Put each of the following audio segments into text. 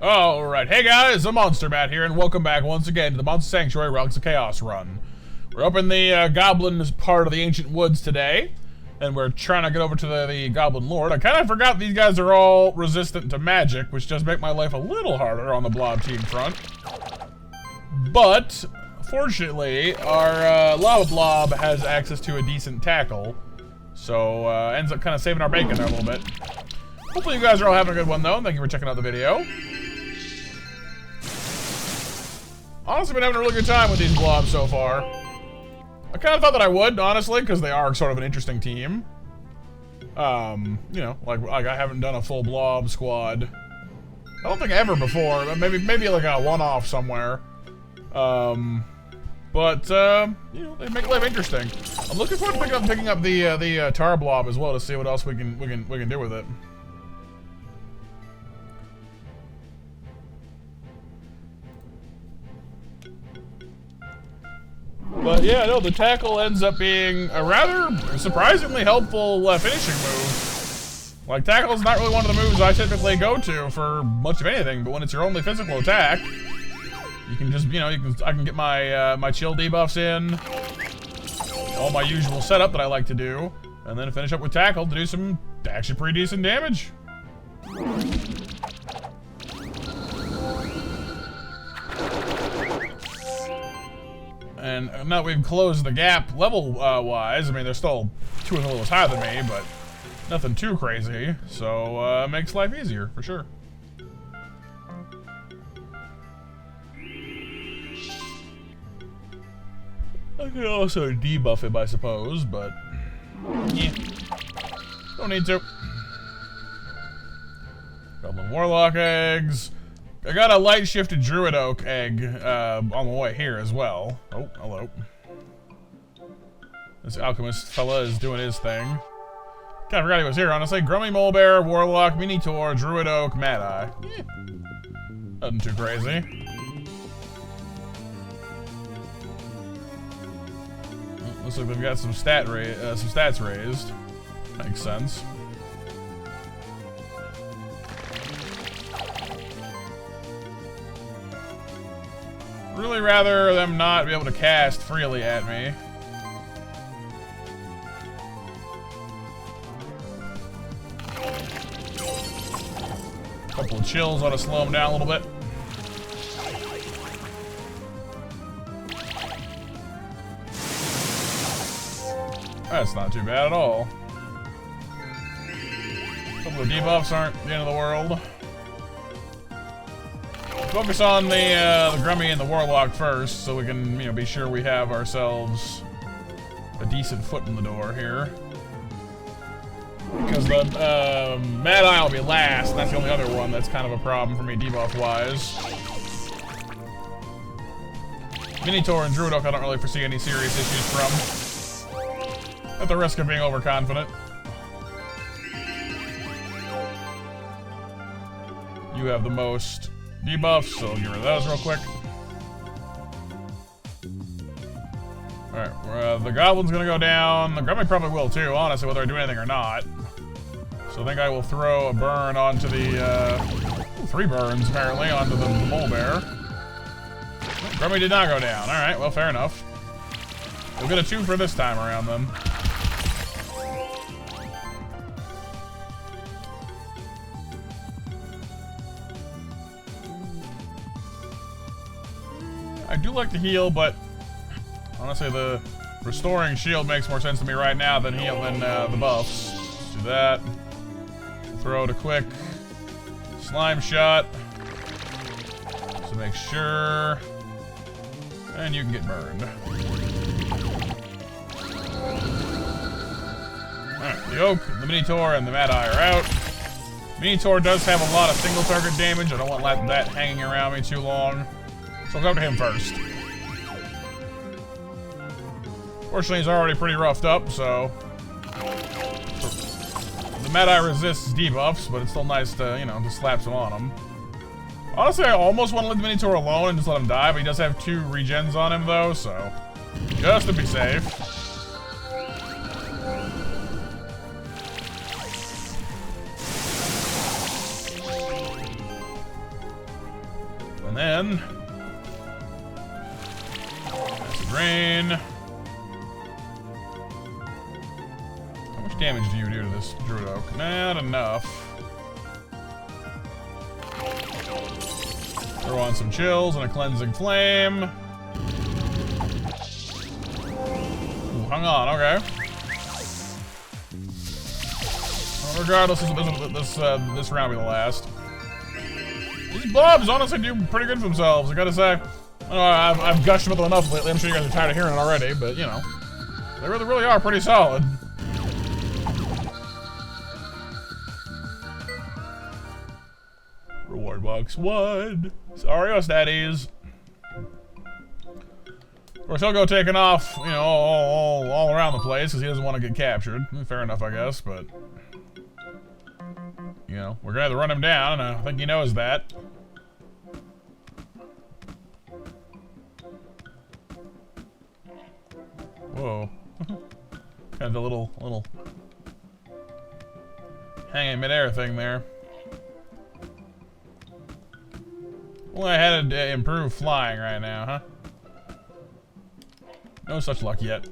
Alright, hey guys, I'm Monster Matt here, and welcome back once again to the Monster Sanctuary Relics of Chaos run. We're up in the Goblins part of the Ancient Woods today, and we're trying to get over to the Goblin Lord. I kind of forgot these guys are all resistant to magic, which does make my life a little harder on the Blob team front. But, fortunately, our Lava Blob has access to a decent tackle, so ends up kind of saving our bacon there a little bit. Hopefully you guys are all having a good one, though. Thank you for checking out the video. Honestly, been having a really good time with these blobs so far. I kind of thought that I would, honestly, because they are sort of an interesting team. You know, like I haven't done a full blob squad. I don't think ever before, but maybe like a one-off somewhere. You know, they make life interesting. I'm looking forward to picking up the tar blob as well to see what else we can do with it. But yeah, no, the tackle ends up being a rather surprisingly helpful finishing move. Like, tackle is not really one of the moves I typically go to for much of anything, but when it's your only physical attack, you can just, you know, I can get my my chill debuffs in, all my usual setup that I like to do, and then finish up with tackle to do some actually pretty decent damage. And now that we've closed the gap level-wise, I mean, they're still 2 levels higher than me, but nothing too crazy, so makes life easier, for sure. I could also debuff him, I suppose, but yeah, don't need to. Goblin Warlock eggs. I got a light shifted Druid Oak egg on the way here as well. Oh, hello. This alchemist fella is doing his thing. Kinda forgot he was here, honestly. Grummy Molebear, Warlock, Minotaur, Druid Oak, Mad Eye. Yeah. Nothing too crazy. Well, looks like they've got some stats raised. Makes sense. Really rather them not be able to cast freely at me. A couple of chills ought to slow them down a little bit. That's not too bad at all. A couple of debuffs aren't the end of the world. Focus on the Grummy and the Warlock first, so we can, you know, be sure we have ourselves a decent foot in the door here. Because the Mad Eye will be last, and that's the only other one that's kind of a problem for me debuff-wise. Minotaur and Druid Oak I don't really foresee any serious issues from. At the risk of being overconfident. You have the most debuffs, so get rid of those real quick. Alright, the Goblin's gonna go down. The Grummy probably will too, honestly, whether I do anything or not. So I think I will throw a burn onto the, 3 burns, apparently, onto the Mole Bear. Grummy did not go down. Alright, well, fair enough. We'll get a 2 for this time around, then. I do like to heal, but honestly, the restoring shield makes more sense to me right now than the buffs. Let's do that. Throw it a quick slime shot to make sure, and you can get burned. Alright, the Oak, the Minotaur, and the Mad Eye are out. Minotaur does have a lot of single target damage. I don't want that hanging around me too long. So I'll go to him first. Fortunately, he's already pretty roughed up, so the Mad Eye resists debuffs, but it's still nice to, you know, just slap some on him. Honestly, I almost want to leave the Minotaur alone and just let him die, but he does have 2 regens on him, though, so just to be safe. And then... acid rain. How much damage do you do to this Druid Oak? Not enough. Throw on some chills and a cleansing flame. Ooh, hung on, okay. Well, regardless, this round will be the last. These Blobs honestly do pretty good for themselves, I gotta say. I know I've gushed about them enough lately. I'm sure you guys are tired of hearing it already, but you know, they really are pretty solid. Reward box 1. Sorry, daddies. Of course, he'll go taking off, you know, all around the place because he doesn't want to get captured. Fair enough, I guess, but you know, we're gonna have to run him down, and I think he knows that. Whoa. Kind of a little hanging midair thing there. Well, I had to improve flying right now, huh? No such luck yet.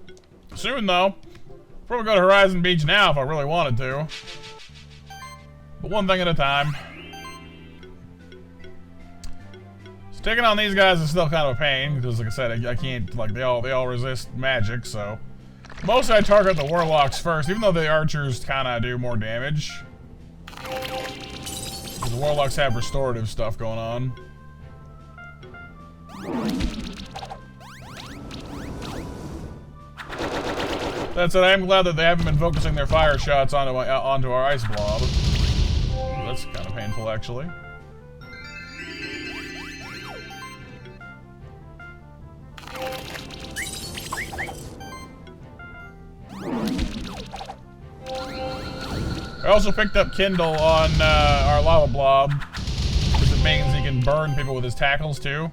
Soon, though. Probably go to Horizon Beach now if I really wanted to. But one thing at a time. So taking on these guys is still kind of a pain, because like I said, I can't, like, they all resist magic, so. Mostly I target the Warlocks first, even though the Archers kinda do more damage. The Warlocks have restorative stuff going on. That said, I am glad that they haven't been focusing their fire shots onto our ice blob. That's kind of painful, actually. I also picked up Kindle on our lava blob, because it means he can burn people with his tackles too.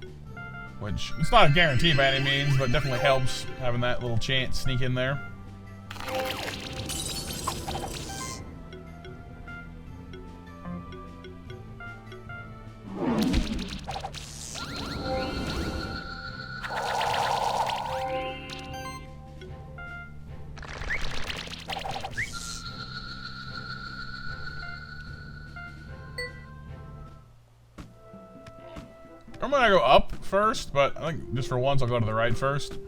Which, it's not a guarantee by any means, but definitely helps having that little chance sneak in there. I'm gonna go up first, but I think just for once I'll go to the right first.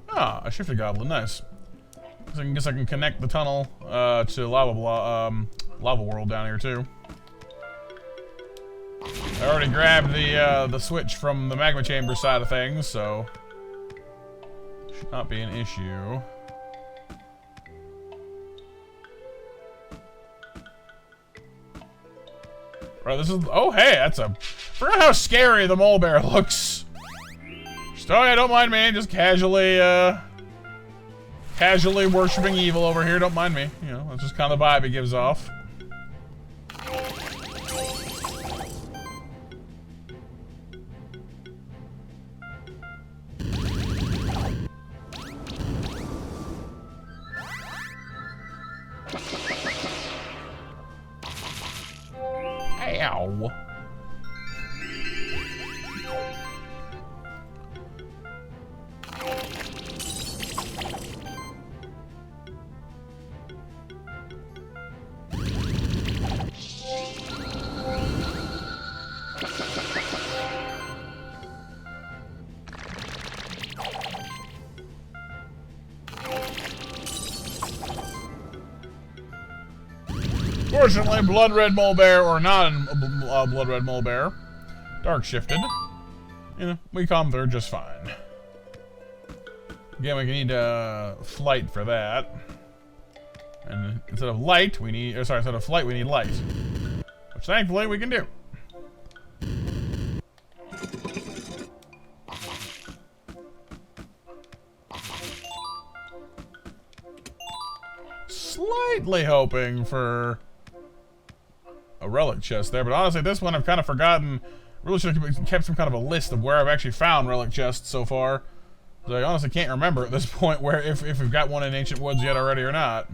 Ah, a shifted goblin, nice. So I guess I can connect the tunnel to lava world down here too. I already grabbed the switch from the magma chamber side of things, so should not be an issue. Right, this is, oh hey, that's a, forgot how scary the mole bear looks. Just, oh yeah, don't mind me, just casually worshipping evil over here, don't mind me. You know, that's just kind of the vibe it gives off. Ow. Fortunately, Blood Red Mole Bear, or not Blood Red Mole Bear, Dark Shifted. You know, we come through just fine. Again, we need flight for that. And instead of light, we need, instead of flight, we need light. Which thankfully we can do. Slightly hoping for a relic chest there, but honestly, this one I've kind of forgotten. Really should have kept some kind of a list of where I've actually found relic chests so far. I honestly can't remember at this point where if we've got one in Ancient Woods yet already or not.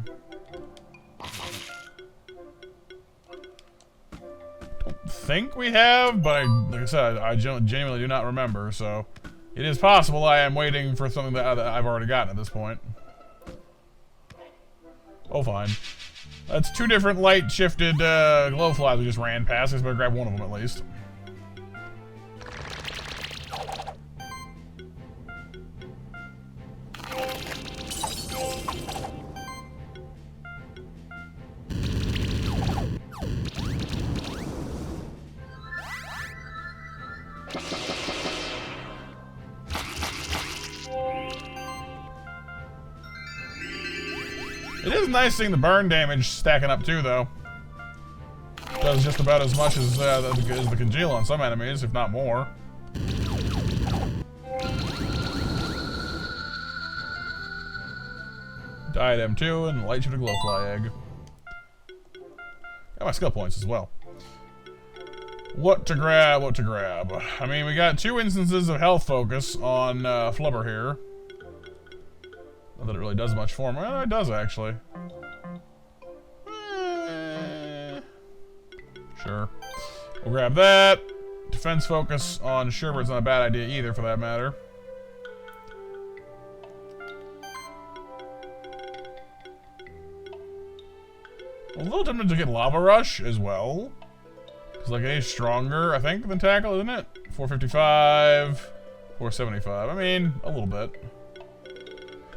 don't think we have, but like I said, I genuinely do not remember, so it is possible I am waiting for something that I've already gotten at this point. Oh, fine. That's 2 different light-shifted glowflies we just ran past. I just better grab one of them at least. It is nice seeing the burn damage stacking up too, though. Does just about as much as the congeal on some enemies, if not more. Diadem 2 and light shooter glowfly egg. Got my skill points as well. What to grab, what to grab. I mean, we got 2 instances of health focus on Flubber here. Not that it really does much for me. Well, it does, actually. Sure. We'll grab that. Defense focus on Sherbird's not a bad idea either, for that matter. I'm a little tempted to get Lava Rush as well. Because, like, it is stronger, I think, than Tackle, isn't it? 455, 475. I mean, a little bit.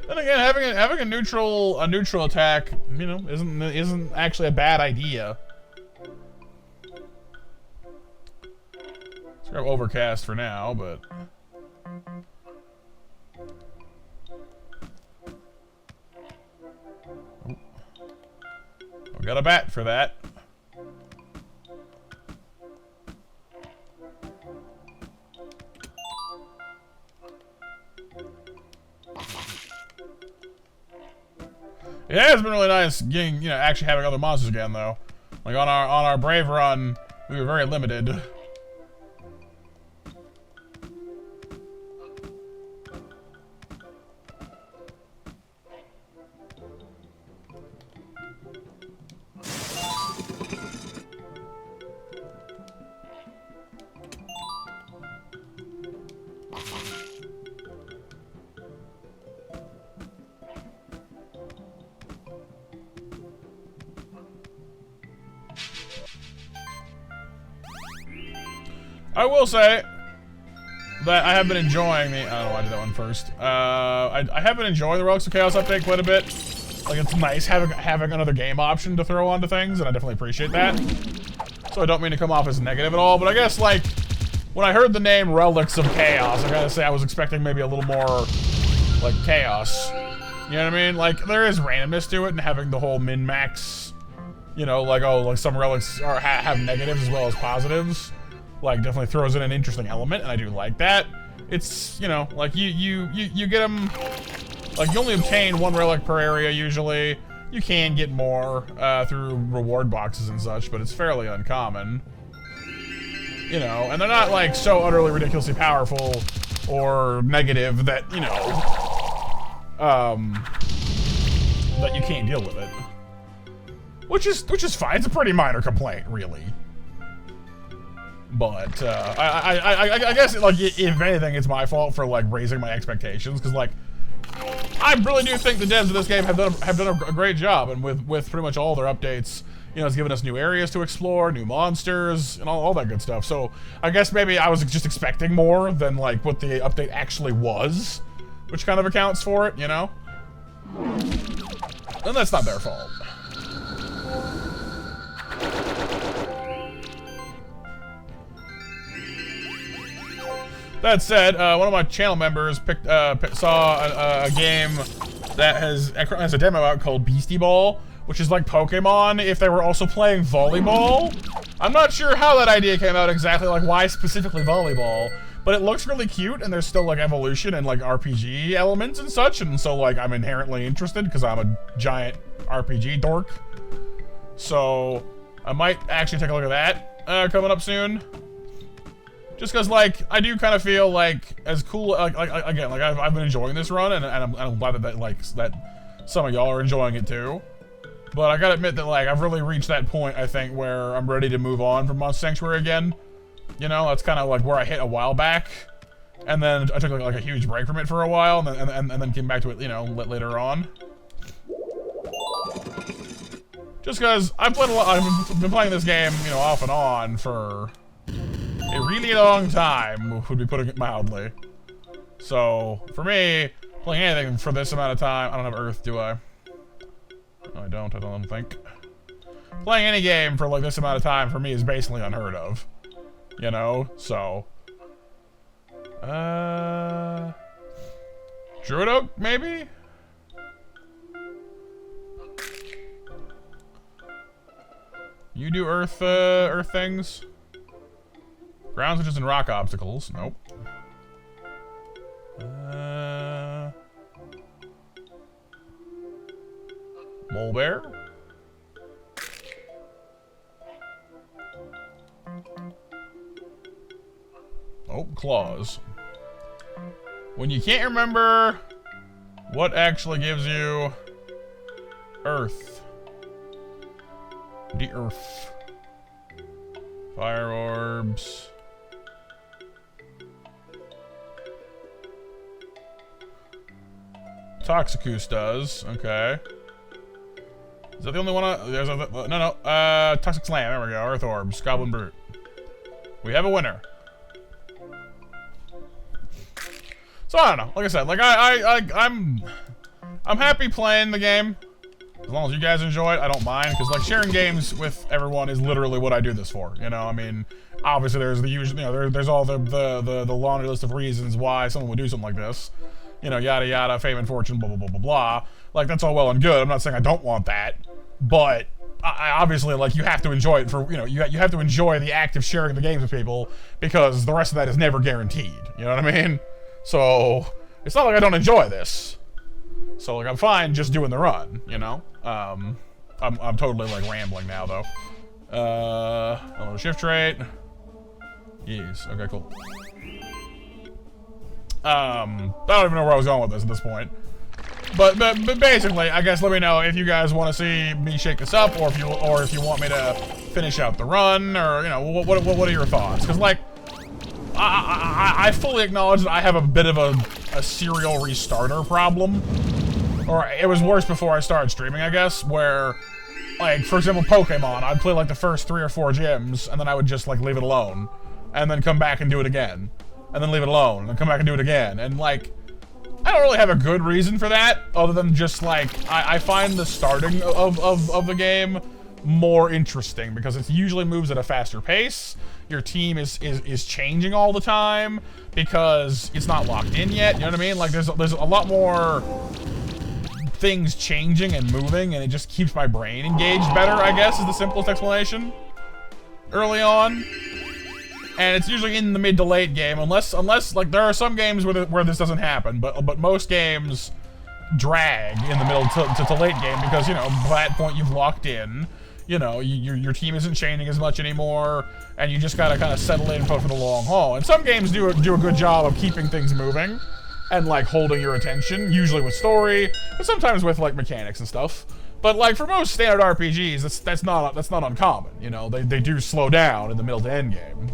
Then again, having a neutral attack, you know, isn't actually a bad idea. Let's grab Overcast for now, but oh. I've got a bat for that. It has been really nice getting, you know, actually having other monsters again, though. Like on our Brave run, we were very limited. I will say that I have been enjoying the... I don't know why I did that one first. I have been enjoying the Relics of Chaos update quite a bit. Like, it's nice having another game option to throw onto things, and I definitely appreciate that. So I don't mean to come off as negative at all, but I guess, like, when I heard the name Relics of Chaos, I gotta say I was expecting maybe a little more, like, chaos. You know what I mean? Like, there is randomness to it, and having the whole min-max, you know, like, oh, like, some relics have negatives as well as positives. Like, definitely throws in an interesting element, and I do like that. It's, you know, like, you get them, like, you only obtain 1 relic per area, usually. You can get more, through reward boxes and such, but it's fairly uncommon. You know, and they're not, like, so utterly ridiculously powerful or negative that, you know, that you can't deal with it. Which is fine. It's a pretty minor complaint, really. But, I guess, like, if anything, it's my fault for, like, raising my expectations, because, like, I really do think the devs of this game have done a great job, and with pretty much all their updates, you know, it's given us new areas to explore, new monsters, and all that good stuff. So, I guess maybe I was just expecting more than, like, what the update actually was, which kind of accounts for it, you know? And that's not their fault. That said, one of my channel members saw a game that has a demo out called Beastie Ball, which is like Pokemon if they were also playing volleyball. I'm not sure how that idea came out exactly, like why specifically volleyball, but it looks really cute, and there's still like evolution and like RPG elements and such, and so like I'm inherently interested because I'm a giant RPG dork. So I might actually take a look at that coming up soon. Just because, like, I do kind of feel like, as cool, again, like, I've been enjoying this run, and I'm glad that some of y'all are enjoying it, too. But I gotta admit that, like, I've really reached that point, I think, where I'm ready to move on from Monster Sanctuary again. You know, that's kind of like where I hit a while back. And then I took like a huge break from it for a while, and then came back to it, you know, later on. Just because I've played a lot, I've been playing this game, you know, off and on for a really long time, would be putting it mildly. So, for me, playing anything for this amount of time, I don't have Earth, do I? No, I don't think. Playing any game for like this amount of time for me is basically unheard of. You know, so. Druid Oak, maybe? You do earth things? Ground switches and rock obstacles. Nope. Mole bear? Oh, claws. When you can't remember what actually gives you earth. The earth. Fire orbs. Toxicus does. Okay. Is that the only one? There's a no. Toxic Slam. There we go. Earth orbs. Goblin Brute. We have a winner. So I don't know. Like I said, like I'm happy playing the game. As long as you guys enjoy it, I don't mind, because like sharing games with everyone is literally what I do this for. You know, I mean, obviously there's the usual, you know, there's all the laundry list of reasons why someone would do something like this. You know, yada yada, fame and fortune, blah blah blah blah blah. Like that's all well and good. I'm not saying I don't want that, but I obviously, like, you have to enjoy it for, you know, you have to enjoy the act of sharing the games with people, because the rest of that is never guaranteed. You know what I mean? So it's not like I don't enjoy this. So like I'm fine just doing the run, you know. I'm totally like rambling now though. A little shift trait. Yes. Okay, cool. I don't even know where I was going with this at this point. But basically, I guess let me know if you guys want to see me shake this up, or if you want me to finish out the run, or you know, what are your thoughts? Because like, I fully acknowledge that I have a bit of a serial restarter problem. Or it was worse before I started streaming, I guess, where, like, for example, Pokemon, I'd play like the first 3 or 4 gyms, and then I would just like leave it alone, and then come back and do it again, and then leave it alone, and then come back and do it again, and like, I don't really have a good reason for that, other than just like, I find the starting of the game more interesting, because it usually moves at a faster pace. Your team is changing all the time, because it's not locked in yet, you know what I mean? Like, there's a lot more things changing and moving, and it just keeps my brain engaged better, I guess, is the simplest explanation early on. And it's usually in the mid to late game, unless like there are some games where this doesn't happen, but most games drag in the middle to late game, because, you know, by that point you've locked in, you know, your team isn't changing as much anymore, and you just gotta kind of settle in for the long haul. And some games do a good job of keeping things moving and like holding your attention, usually with story, but sometimes with like mechanics and stuff. But like for most standard RPGs, that's not uncommon. You know, they do slow down in the middle to end game.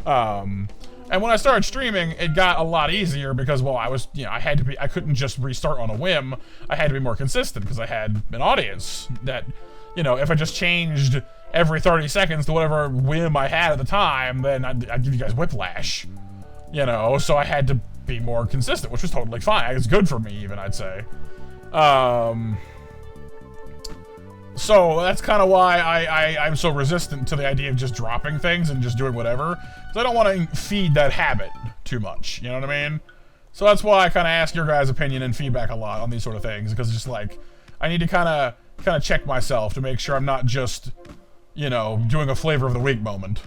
And when I started streaming, it got a lot easier because, well, I couldn't just restart on a whim. I had to be more consistent because I had an audience that, you know, if I just changed every 30 seconds to whatever whim I had at the time, then I'd give you guys whiplash. You know, so I had to be more consistent, which was totally fine. It's good for me, even, I'd say. So that's kind of why I'm so resistant to the idea of just dropping things and just doing whatever. Because I don't want to feed that habit too much, you know what I mean? So that's why I kind of ask your guys' opinion and feedback a lot on these sort of things, because it's just like, I need to kind of check myself to make sure I'm not just, you know, doing a flavor of the week moment.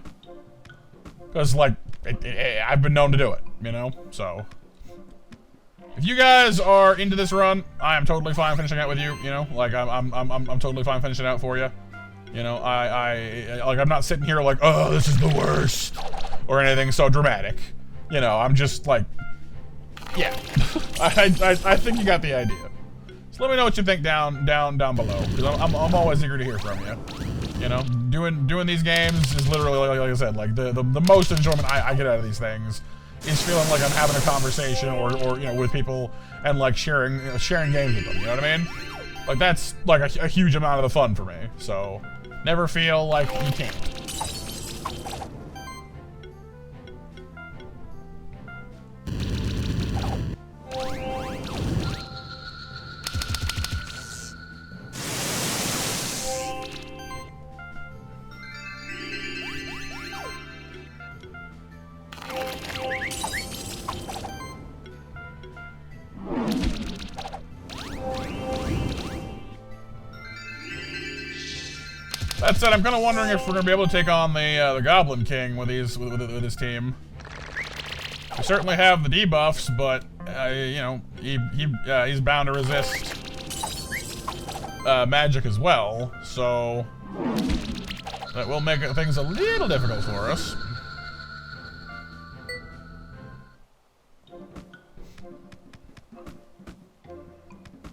Because, like, I've been known to do it, you know? So if you guys are into this run, I am totally fine finishing out with you, you know? Like, I'm totally fine finishing out for you. You know, I'm not sitting here like, oh, this is the worst, or anything so dramatic. You know, I'm just like, yeah. I think you got the idea. So let me know what you think down below, because I'm always eager to hear from you. You know, doing these games is literally, like I said, like the most enjoyment I get out of these things is feeling like I'm having a conversation or you know, with people and like sharing games with them. You know what I mean? Like that's like a huge amount of the fun for me. So never feel like you can't. That said, I'm kind of wondering if we're gonna be able to take on the Goblin King with his team. We certainly have the debuffs, but you know, he's bound to resist magic as well, so that will make things a little difficult for us.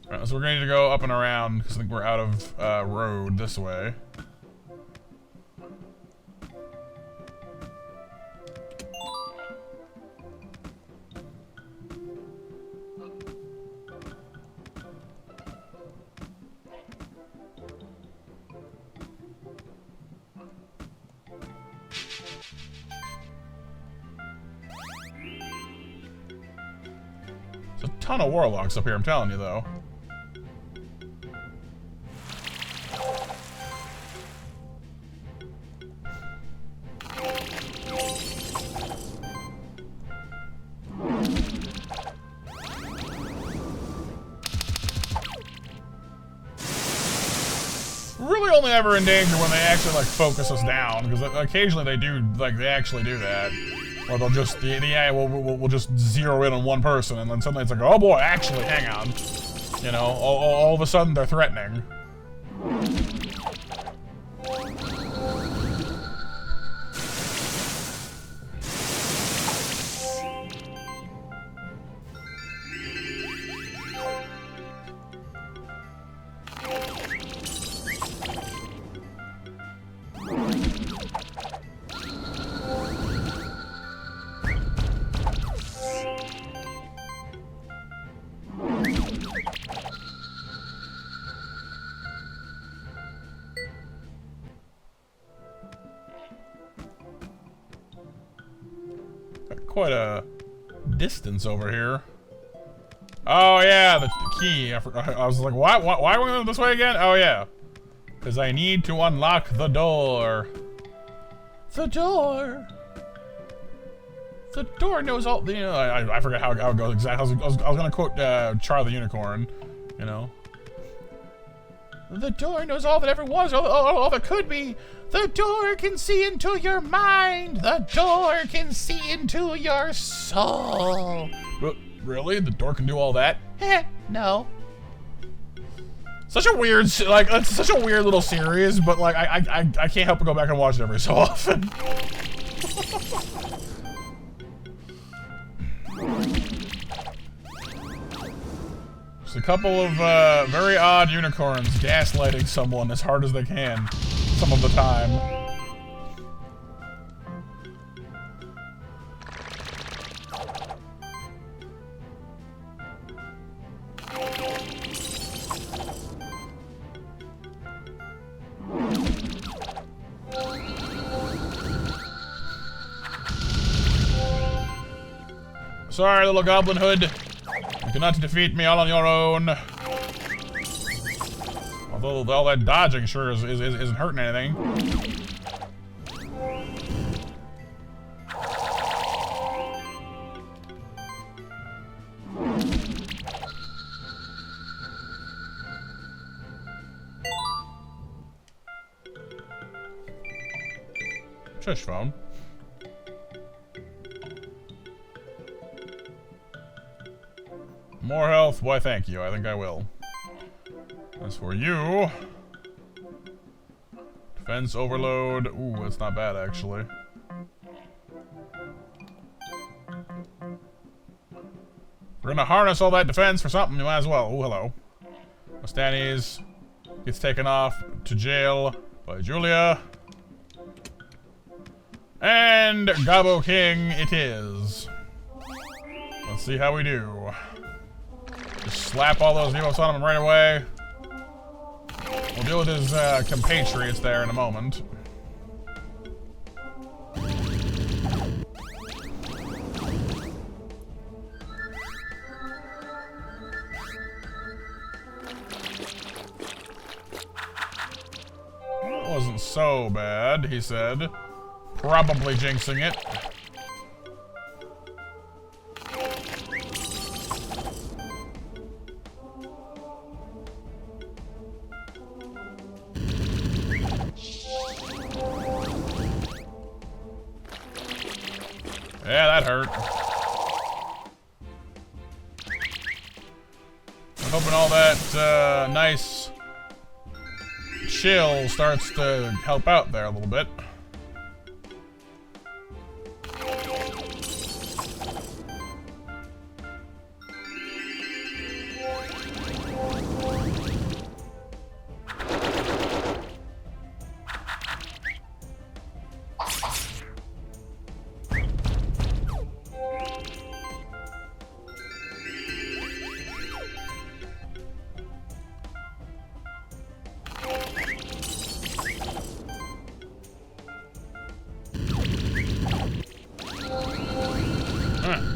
Alright, so we're going to go up and around because I think we're out of road this way. There's a ton of warlocks up here, I'm telling you, though. Really only ever in danger when they actually like focus us down, because occasionally they do, like they actually do that. Or they'll just, the AI will just zero in on one person, and then suddenly it's like, oh boy, actually, hang on. You know, all of a sudden they're threatening. Quite a distance over here. Oh yeah, the key. I was like, why are we going this way again? Oh yeah, because I need to unlock the door. The door. The door knows all. You know, I forgot how it goes exactly. I was gonna quote Charlie the Unicorn. You know. The door knows all that ever was, all that could be. The door can see into your mind. The door can see into your soul. Really? The door can do all that? No. Such a weird, like, it's such a weird little series, but like, I can't help but go back and watch it every so often. Just a couple of very odd unicorns gaslighting someone as hard as they can some of the time. Sorry, little goblin hood. You cannot defeat me all on your own. Although all that dodging sure isn't hurting anything. Shush phone. More health? Why, thank you. I think I will. As for you... Defense overload. Ooh, that's not bad, actually. We're gonna harness all that defense for something, you might as well. Ooh, hello. Stannies gets taken off to jail by Julia. And Goblin King it is. Let's see how we do. Just slap all those debuffs on him right away. We'll deal with his compatriots there in a moment. That wasn't so bad, he said. Probably jinxing it. Yeah, that hurt. I'm hoping all that nice chill starts to help out there a little bit.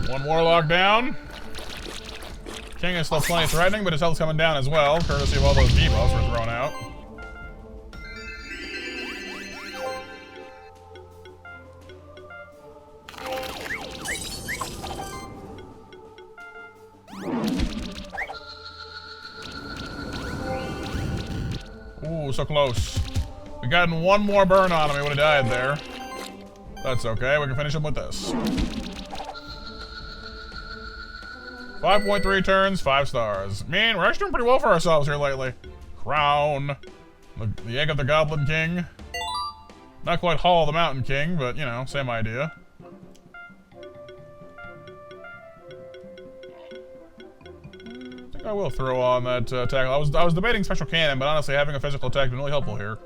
One warlock down. King is still plenty threatening, but his health's coming down as well, courtesy of all those debuffs we're throwing out. Ooh, so close. We gotten one more burn on him, he would have died there. That's okay, we can finish him with this. 5.3 turns, 5 stars. Man, we're actually doing pretty well for ourselves here lately. Crown. The egg of the Goblin King. Not quite Hall of the Mountain King, but, you know, same idea. I think I will throw on that tackle. I was debating special cannon, but honestly, having a physical attack has been really helpful here.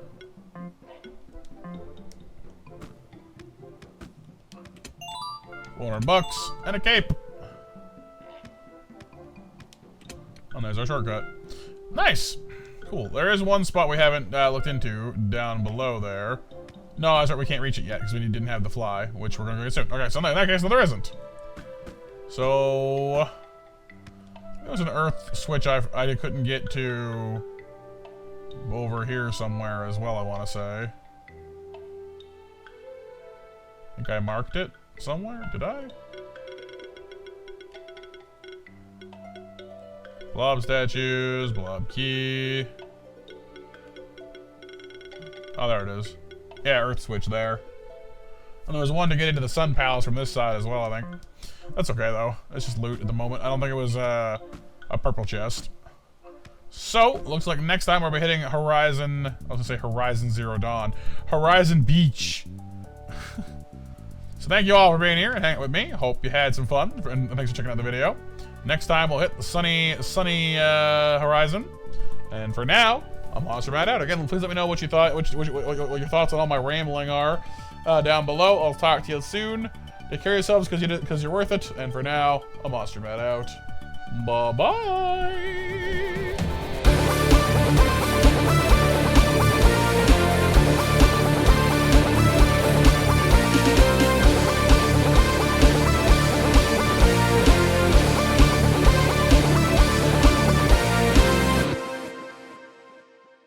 $400 and a cape. Oh, there's our shortcut. Nice! Cool. There is one spot we haven't looked into down below there. No, that's right, we can't reach it yet because we didn't have the fly, which we're going to get soon. Okay, so in that case, no, there isn't. So... there's an earth switch I couldn't get to over here somewhere as well, I want to say. I think I marked it somewhere. Did I? Blob statues, blob key. Oh, there it is. Yeah, earth switch there. And there was one to get into the sun palace from this side as well, I think. That's okay, though. It's just loot at the moment. I don't think it was a purple chest. So, looks like next time we'll be hitting Horizon... I was gonna say Horizon Zero Dawn. Horizon Beach. So thank you all for being here and hanging out with me. Hope you had some fun, and thanks for checking out the video. Next time we'll hit the sunny Horizon. And for now, I'm Monster Matt out. Again, please let me know what you thought, what your thoughts on all my rambling are down below. I'll talk to you soon. Take care of yourselves because you're worth it. And for now, I'm Monster Matt out. Bye-bye.